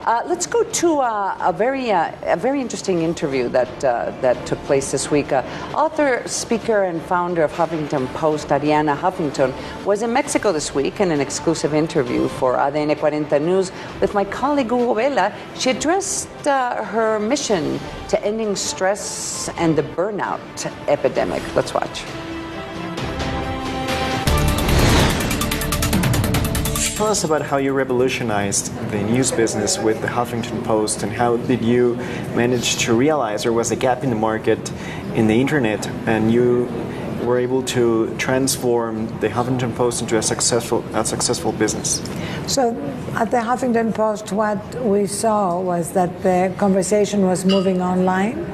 Let's go to a very interesting interview that took place this week. Author, speaker, and founder of Huffington Post, Arianna Huffington, was in Mexico this week in an exclusive interview for adn40 News with my colleague Hugo Vela. She addressed her mission to ending stress and the burnout epidemic. Let's watch. Tell us about how you revolutionized the news business with the Huffington Post, and how did you manage to realize there was a gap in the market in the internet, and you were able to transform the Huffington Post into a successful business? So at the Huffington Post, what we saw was that the conversation was moving online,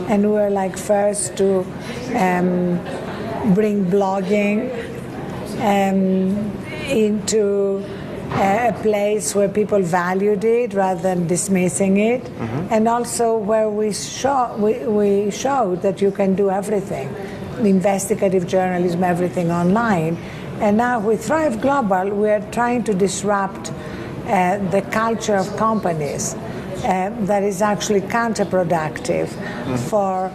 and we were like first to bring blogging into a place where people valued it rather than dismissing it, and also where we showed that you can do everything, investigative journalism, everything online. And now with Thrive Global, we are trying to disrupt the culture of companies that is actually counterproductive for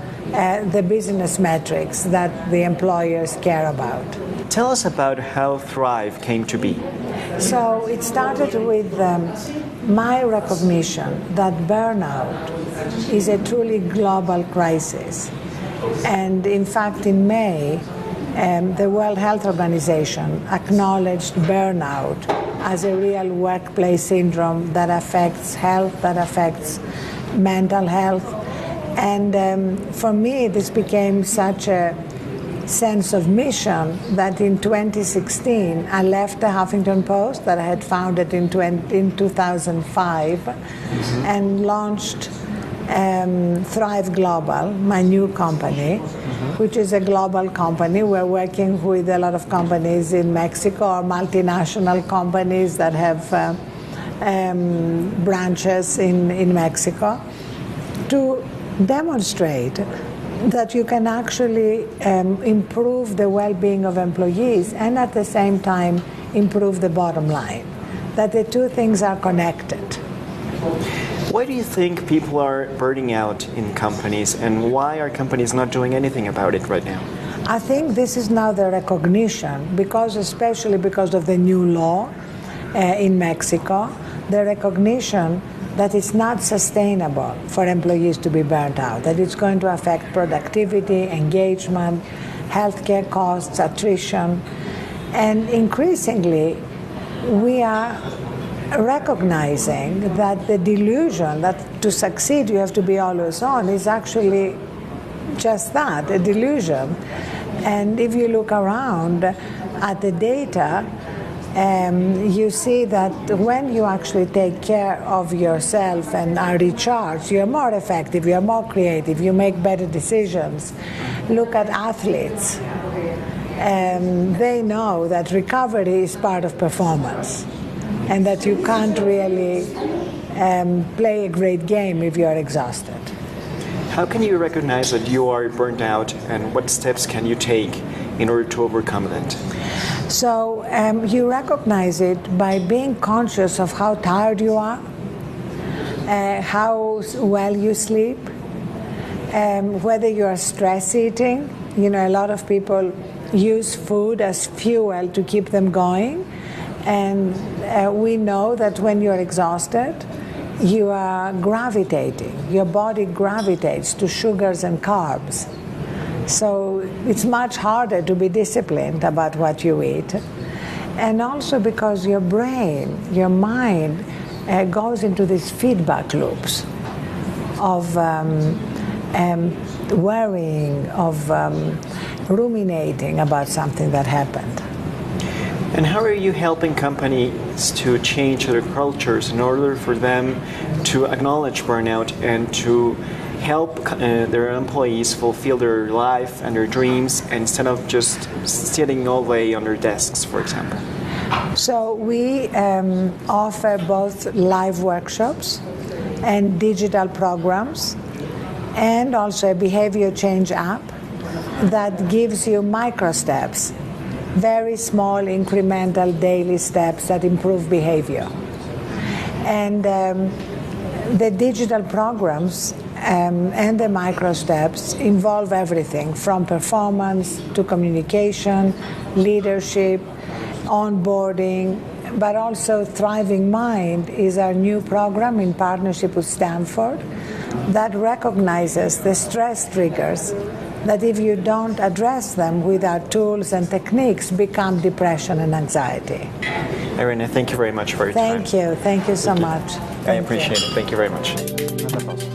the business metrics that the employers care about. Tell us about how Thrive came to be. So it started with my recognition that burnout is a truly global crisis. And in fact, in May, the World Health Organization acknowledged burnout as a real workplace syndrome that affects health, that affects mental health. And for me, this became such a sense of mission that in 2016 I left the Huffington Post that I had founded in 2005 and launched Thrive Global, my new company, which is a global company. We're working with a lot of companies in Mexico, or multinational companies that have branches in Mexico, to demonstrate that you can actually improve the well-being of employees and at the same time improve the bottom line, that the two things are connected. Why do you think people are burning out in companies, and why are companies not doing anything about it right now? I think this is now the recognition, especially because of the new law in Mexico, the recognition that it's not sustainable for employees to be burnt out, that it's going to affect productivity, engagement, healthcare costs, attrition. And increasingly, we are recognizing that the delusion that to succeed you have to be always on is actually just that, a delusion. And if you look around at the data, you see that when you actually take care of yourself and are recharged, you're more effective, you're more creative, you make better decisions. Look at athletes. They know that recovery is part of performance, and that you can't really play a great game if you're exhausted. How can you recognize that you are burnt out, and what steps can you take in order to overcome that? So you recognize it by being conscious of how tired you are, how well you sleep, whether you are stress eating. You know, a lot of people use food as fuel to keep them going. And we know that when you're exhausted, you are gravitating. Your body gravitates to sugars and carbs. So it's much harder to be disciplined about what you eat. And also because your brain, your mind, goes into these feedback loops of worrying, of ruminating about something that happened. And how are you helping companies to change their cultures in order for them to acknowledge burnout and to help their employees fulfill their life and their dreams instead of just sitting all day on their desks, for example? So we offer both live workshops and digital programs, and also a behavior change app that gives you micro steps, very small incremental daily steps that improve behavior. And the digital programs and the micro steps involve everything from performance to communication, leadership, onboarding, but also Thriving Mind is our new program in partnership with Stanford that recognizes the stress triggers that if you don't address them with our tools and techniques become depression and anxiety. Arianna, thank you very much for your time. Thank you so much. I appreciate it. Thank you very much.